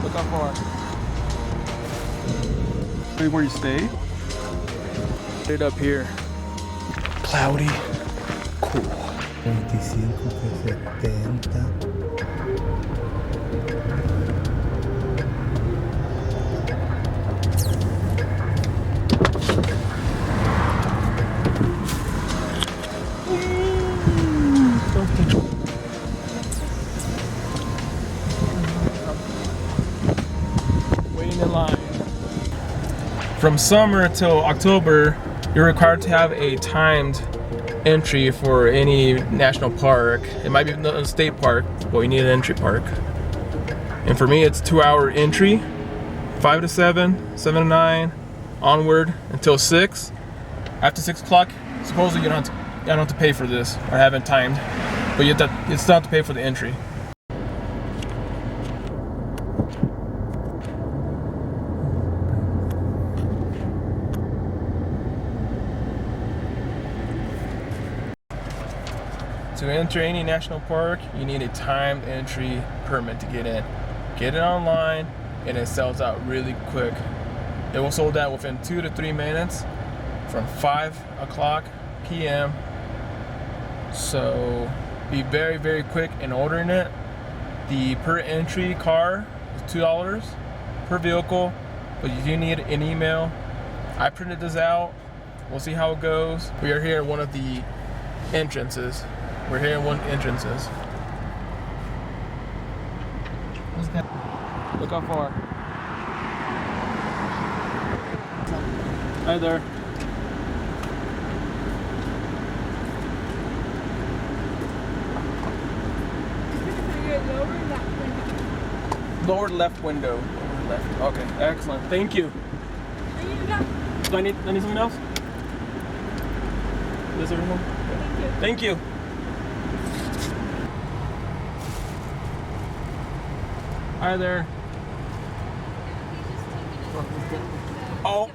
Look how far. Where you stay? Get it up here. Cloudy. Cool. 25 que 70. Waiting in line. From summer till October, you're required to have a timed entry for any national park. It might be a state park, but you need an entry park. And for me, it's 2-hour entry, 5 to 7, 7 to 9, onward until 6. After 6 o'clock, supposedly you don't have to pay for this or have it timed, but you still have to pay for the entry. To enter any national park, you need a timed entry permit to get in. Get it online, and it sells out really quick. It will sold out within 2 to 3 minutes from 5 o'clock p.m. So be very, very quick in ordering it. The per entry car is $2 per vehicle, but you do need an email. I printed this out. We'll see how it goes. We are here at one of the entrances. We're here in one entrances. Look how far. Hi there. Lower left window. Lower left. Okay, excellent. Thank you. Do I need something else? Is this everything? Thank you. Hi there. Oh,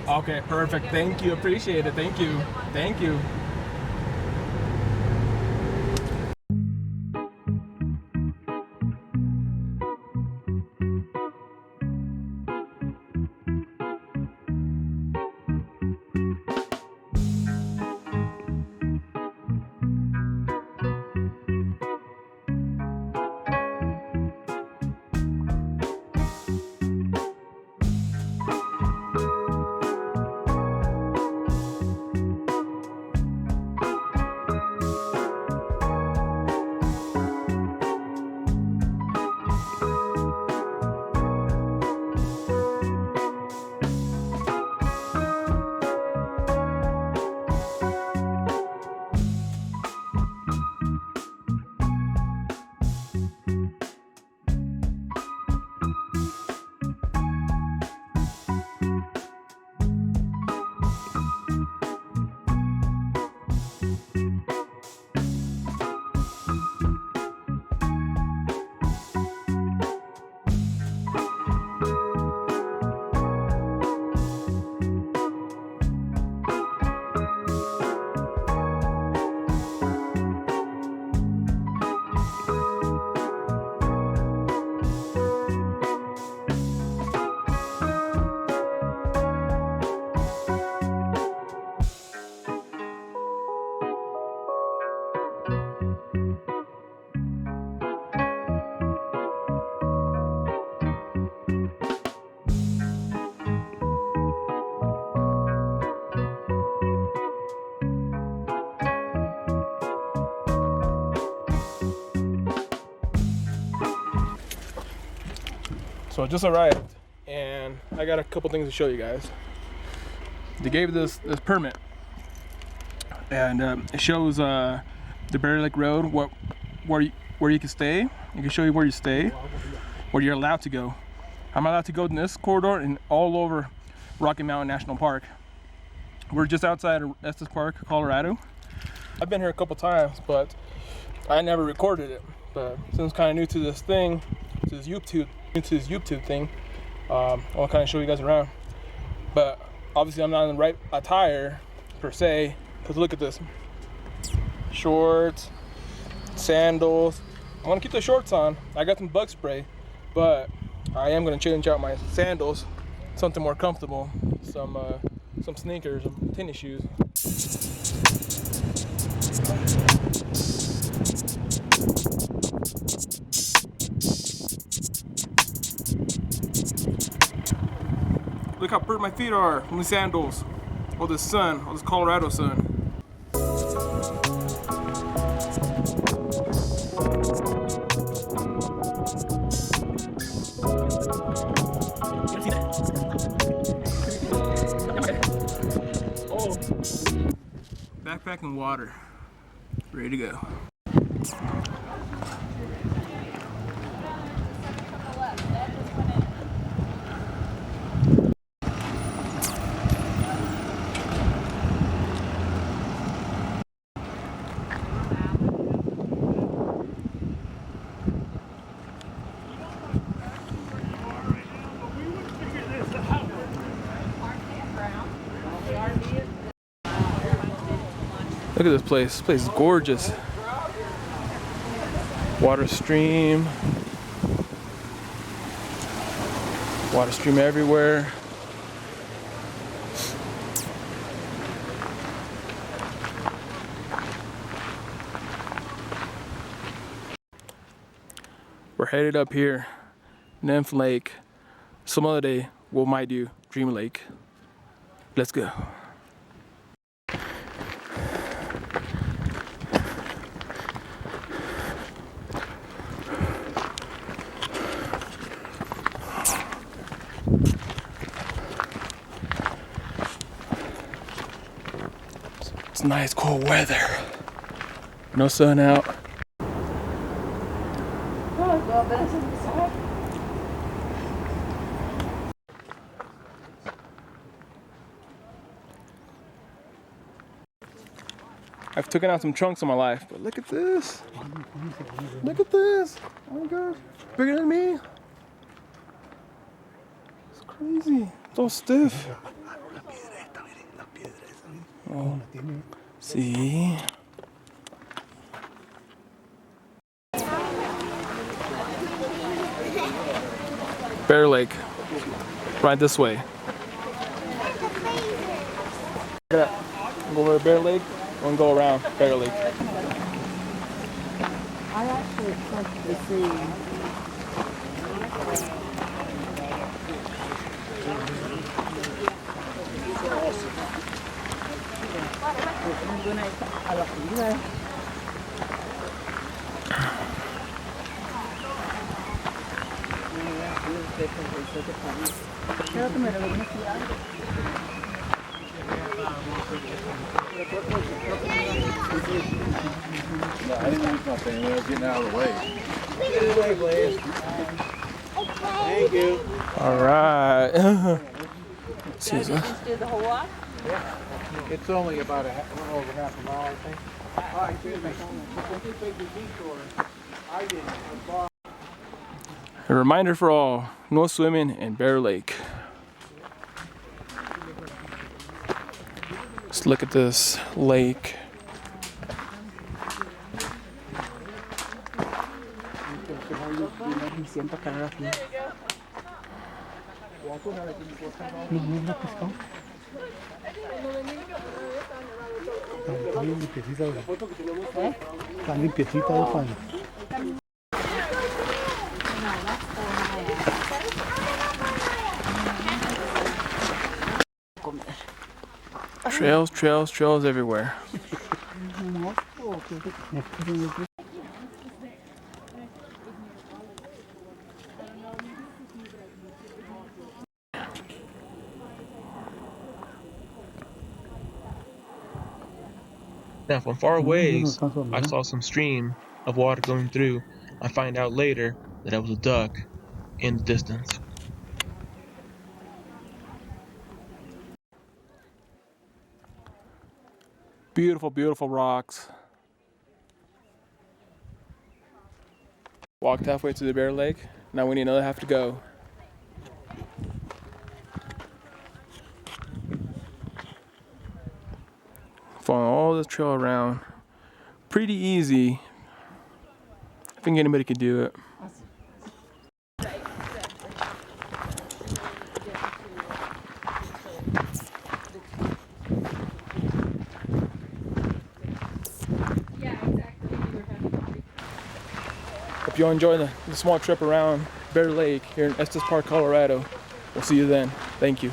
okay, perfect. Thank you. Appreciate it. Thank you. Thank you. So I just arrived, and I got a couple things to show you guys. They gave this permit, and it shows the Bear Lake Road, where you can stay. It can show you where you stay, where you're allowed to go. I'm allowed to go in this corridor and all over Rocky Mountain National Park. We're just outside of Estes Park, Colorado. I've been here a couple times, but I never recorded it. But since I'm kind of new to this thing, to this YouTube thing, I want to kind of show you guys around. But obviously I'm not in the right attire per se, because look at this. Shorts, sandals. I want to keep the shorts on. I got some bug spray, but I am gonna change out my sandals, something more comfortable, some sneakers, some tennis shoes. Look how burnt my feet are from the sandals. All this sun, all this Colorado sun. Backpack and water. Ready to go. Look at this place. This place is gorgeous. Water stream. Water stream everywhere. We're headed up here, Nymph Lake. Some other day we might do Dream Lake. Let's go. It's nice cool weather. No sun out. I've taken out some chunks in my life, but look at this. Look at this. Oh my gosh. Bigger than me. It's crazy. So stiff. Oh. See? Bear Lake. Right this way. Go over to Bear Lake. We'll go around Bear Lake. I actually expect to see. No, I didn't use nothing. I was getting out of the way. Get out of the way, Blaze. Thank you. All right. Just do the whole walk? Yeah. It's only about a little over half a mile, I think. Oh, excuse me. When you take the detour, I didn't. A reminder for all, no swimming in Bear Lake. Let's look at this lake. Está limpiecita de pan. Trails, trails, trails everywhere. Now, from far away, I saw some stream of water going through. I find out later that it was a duck in the distance. Beautiful, beautiful rocks. Walked halfway to the Bear Lake. Now we need another half to go. Following all this trail around. Pretty easy. I think anybody could do it. if you'll enjoy the small trip around Bear Lake here in Estes Park, Colorado, we'll see you then. Thank you.